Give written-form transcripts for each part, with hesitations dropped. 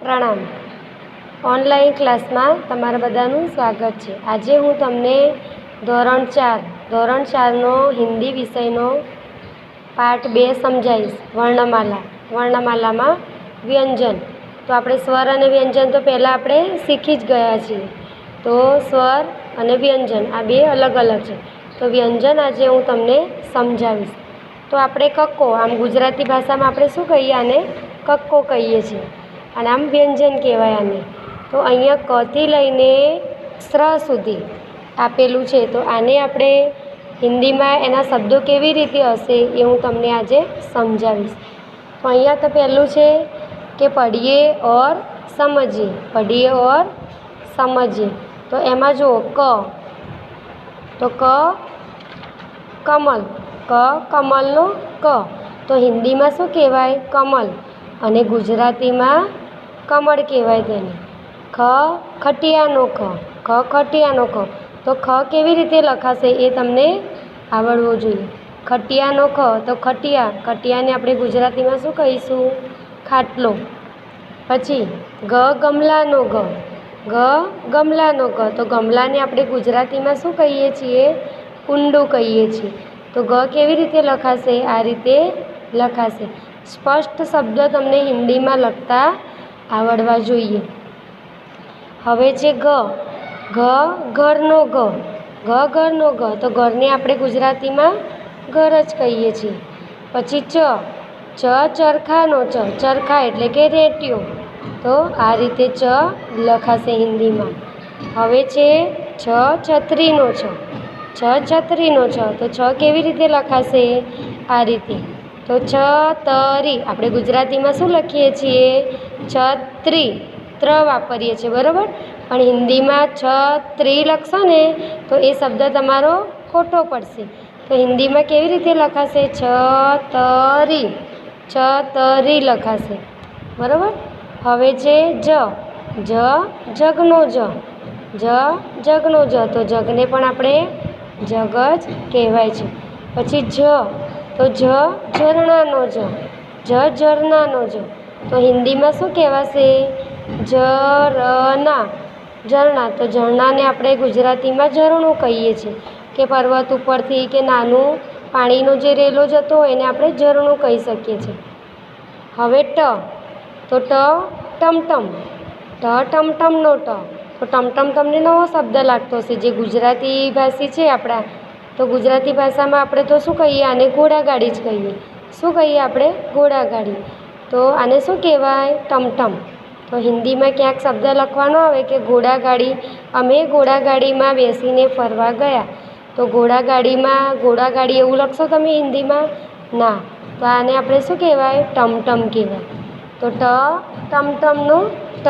પ્રણામ. ઓનલાઈન ક્લાસમાં તમારા બધાનું સ્વાગત છે. આજે હું તમને ધોરણ 4નો હિન્દી વિષયનો પાઠ 2 સમજાવીશ. વર્ણમાલામાં વ્યંજન. તો આપણે સ્વર અને વ્યંજન તો પહેલાં આપણે શીખી જ ગયા છીએ. તો સ્વર અને વ્યંજન આ બે અલગ અલગ છે. તો વ્યંજન આજે હું તમને સમજાવીશ. તો આપણે કક્કો, આમ ગુજરાતી ભાષામાં આપણે શું કહીએ, આને કક્કો કહીએ છીએ અને આમ વ્યંજન કહેવાય આને. તો અહીંયા કથી લઈને સ્ર સુધી આપેલું છે. તો આને આપણે હિન્દીમાં એના શબ્દો કેવી રીતે હશે એ હું તમને આજે સમજાવીશ. તો અહીંયા તો પહેલું છે કે પઢીએ ઓર સમજીએ. પઢીએ ઓર સમજીએ. તો એમાં જુઓ ક, તો કમલ, કમલનો ક. તો હિન્દીમાં શું કહેવાય? કમલ. અને ગુજરાતીમાં કમળ કહેવાય તેને. ખટિયાનો ખટિયાનો ખ. તો ખ કેવી રીતે લખાશે એ તમને આવડવું જોઈએ. ખટિયાનો ખ, તો ખટિયાને આપણે ગુજરાતીમાં શું કહીશું? ખાટલો. પછી ગમલાનો ગમલાનો ગ. તો ગમલાને આપણે ગુજરાતીમાં શું કહીએ છીએ? કુંડું કહીએ છીએ. તો ગ કેવી રીતે લખાશે? આ રીતે લખાશે. સ્પષ્ટ શબ્દ તમને હિન્દીમાં લખતા આવડવા જોઈએ. હવે છે ઘરનો ઘરનો ગ. તો ઘરને આપણે ગુજરાતીમાં ઘર જ કહીએ છીએ. પછી ચરખાનો ચરખા એટલે કે રેંટિયો. તો આ રીતે ચ લખાશે હિન્દીમાં. હવે છે છત્રીનો છત્રીનો તો છ કેવી રીતે લખાશે? આ રીતે. તો છતરી આપણે ગુજરાતીમાં શું લખીએ છીએ? છત્રી. વાપરીએ છીએ, બરાબર. પણ હિન્દીમાં છત્રી લખશો ને તો એ શબ્દ તમારો ખોટો પડશે. તો હિન્દીમાં કેવી રીતે લખાશે? છતરી લખાશે, બરાબર. હવે છે જગનો જગનો તો જગને પણ આપણે જગ જ કહેવાય છે. પછી તો ઝરણાનો ઝરણાનો તો હિન્દીમાં શું કહેવાશે? ઝરણા. તો ઝરણાને આપણે ગુજરાતીમાં ઝરણું કહીએ છીએ કે પર્વત ઉપરથી કે નાનું પાણીનો જે રેલો જતો હોય એને આપણે ઝરણું કહી શકીએ છીએ. હવે તો ટમટમ. ટમટમનો તો ટમટમ તમને નવો શબ્દ લાગતો હશે. જે ગુજરાતી ભાષી છે આપણા, તો ગુજરાતી ભાષામાં આપણે તો શું કહીએ? આને ઘોડાગાડી જ કહીએ. શું કહીએ આપણે? ઘોડાગાડી. તો આને શું કહેવાય? ટમટમ. તો હિન્દીમાં ક્યાંક શબ્દ લખવાનો આવે કે ઘોડાગાડી, અમે ઘોડાગાડીમાં બેસીને ફરવા ગયા. તો ઘોડાગાડી એવું લખશો તમે હિન્દીમાં? ના. તો આને આપણે શું કહેવાય? ટમટમ કહેવાય. તો ટમટમનો ટ.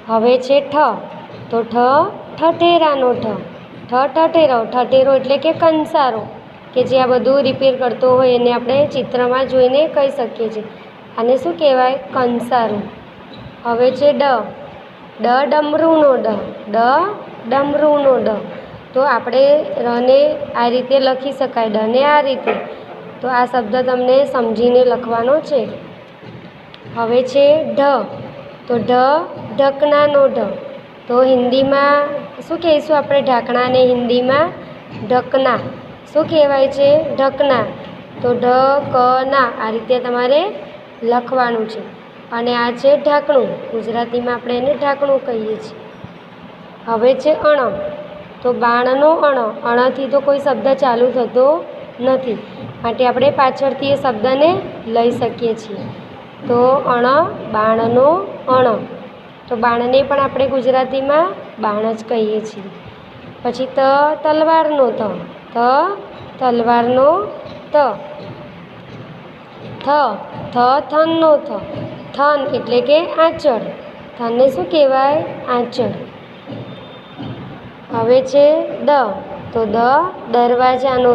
હવે છે તો ઠઠેરાનો ઠઠેરો એટલે કે કંસારો, કે જે આ બધું રિપેર કરતો હોય એને આપણે ચિત્રમાં જોઈને કહી શકીએ છીએ. આને શું કહેવાય? કંસારો. હવે છે ડમરૂનો તો આપણે રને આ રીતે લખી શકાય, ડને આ રીતે. તો આ શબ્દ તમને સમજીને લખવાનો છે. હવે છે તો ઢકનાનો તો હિન્દીમાં શું કહીશું આપણે? ઢાંકણાને હિન્દીમાં ઢકના. શું કહેવાય છે? ઢકના. તો ઢકના આ રીતે તમારે લખવાનું છે. અને આ છે ઢાંકણું. ગુજરાતીમાં આપણે એને ઢાંકણું કહીએ છીએ. હવે છે તો બાણનો અણથી તો કોઈ શબ્દ ચાલુ થતો નથી, માટે આપણે પાછળથી એ શબ્દને લઈ શકીએ છીએ. તો બાણનો તો બાણને પણ આપણે ગુજરાતીમાં બાણ જ કહીએ છીએ. પછી તલવારનો તલવારનો થનનો થન એટલે કે આંચળ. થનને શું કહેવાય? આંચળ. હવે છે તો દરવાજાનો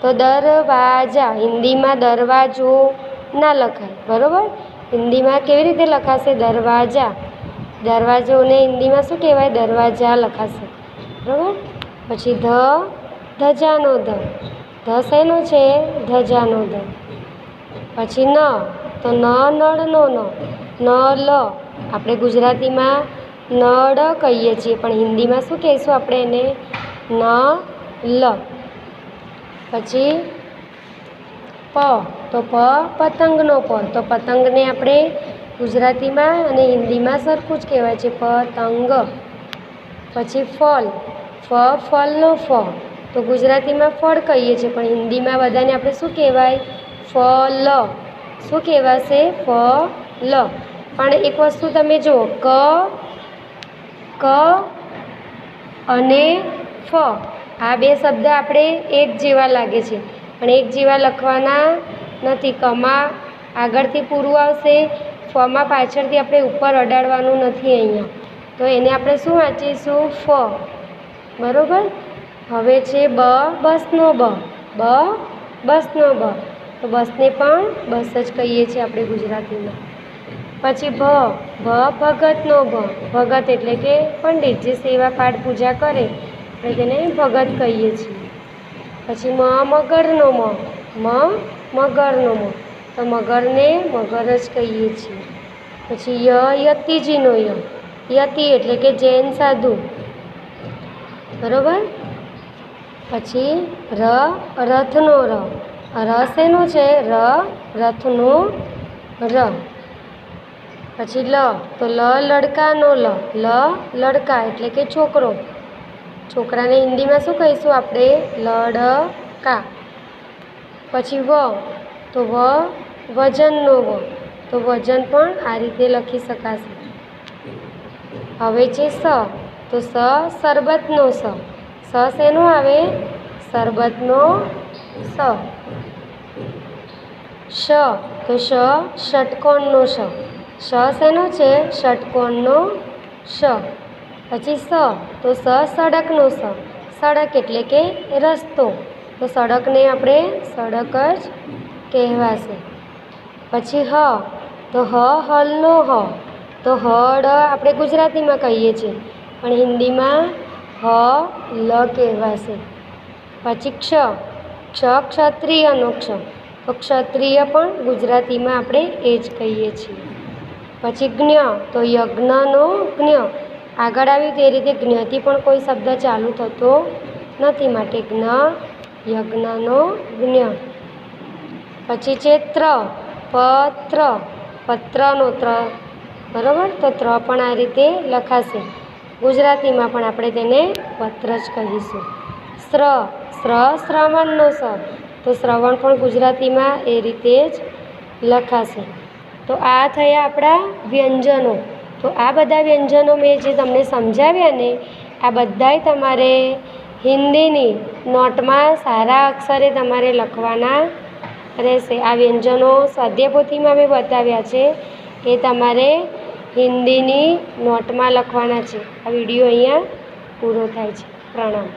તો દરવાજા. હિન્દીમાં દરવાજો ના લખાય, બરાબર. હિન્દીમાં કેવી રીતે લખાશે? દરવાજોને હિન્દીમાં શું કહેવાય? દરવાજા લખાશે, બરાબર. પછી ધજાનો શેનો છે? ધજાનો પછી તો નળનો નળ આપણે ગુજરાતીમાં નળ કહીએ છીએ, પણ હિન્દીમાં શું કહીશું આપણે એને? નલ. પછી પ, તો પતંગનો પ, તો પતંગને આપણે ગુજરાતીમાં અને હિન્દીમાં સરખું જ કહેવાય છે, પતંગ. પછી ફલનો ફ, તો ગુજરાતીમાં ફળ કહીએ છીએ, પણ હિન્દીમાં બધાને આપણે શું કહેવાય? ફલ. શું કહેવાશે? ફલ. પણ એક વસ્તુ તમે જુઓ, ક અને ફ, આ બે શબ્દ આપણે એક જેવા લાગે છે, પણ એક જેવા લખવાના નથી. કમાં આગળથી પૂરું આવશે, ફમાં પાછળથી આપણે ઉપર અડાડવાનું નથી અહીંયા, તો એને આપણે શું વાંચીશું? ફ. બરાબર. હવે છે બસનો બ, બસનો બ, તો બસને પણ બસ જ કહીએ છીએ આપણે ગુજરાતીમાં. પછી ભગતનો ભ, ભગત એટલે કે પંડિત, જે સેવા પાઠ પૂજા કરે આપણે તેને ભગત કહીએ છીએ. પછી મગરનો મગરનો મ, તો મગરને મગર જ કહીએ છીએ. પછી યતિજીનો યતિ એટલે કે જૈન સાધુ. બરાબર. પછી રથનો ર શેનો છે? રથનો ર. પછી તો લડકાનો લડકા એટલે કે છોકરો. છોકરાને હિન્દીમાં શું કહીશું આપણે? લડકા. પછી તો વજનનો તો વજન પણ આ રીતે લખી શકાશે. હવે છે તો શરબતનો શેનો આવે? શરબતનો તો ષટકોણનો શેનો છે? ષટકોણનો પછી તો સડકનો સડક એટલે કે રસ્તો, તો સડકને આપણે સડક જ કહેવાશે. પછી તો હલનો તો હળ આપણે ગુજરાતીમાં કહીએ છીએ, પણ હિન્દીમાં હલ કહેવાશે. પછી ક્ષત્રિયનો તો ક્ષત્રિય પણ ગુજરાતીમાં આપણે એ જ કહીએ છીએ. પછી તો યજ્ઞનો આગળ આવ્યું તે રીતે જ્ઞથી પણ કોઈ શબ્દ ચાલુ થતો નથી, માટે યજ્ઞનો પછી છે પત્રનો બરાબર, તો પણ આ રીતે લખાશે. ગુજરાતીમાં પણ આપણે તેને પત્ર જ કહીશું. શ્રવણનો તો શ્રવણ પણ ગુજરાતીમાં એ રીતે જ લખાશે. તો આ થયા આપણા વ્યંજનો. તો આ બધા વ્યંજનો મેં જે તમને સમજાવ્યા ને, આ બધાય તમારે હિન્દીની નોટમાં સારા અક્ષરે તમારે લખવાના રહેશે. આ વ્યંજનો સ્વાધ્યાયપોથીમાં મેં બતાવ્યા છે, એ તમારે હિન્દીની નોટમાં લખવાના છે. આ વિડીયો અહીંયા પૂરો થાય છે. પ્રણામ.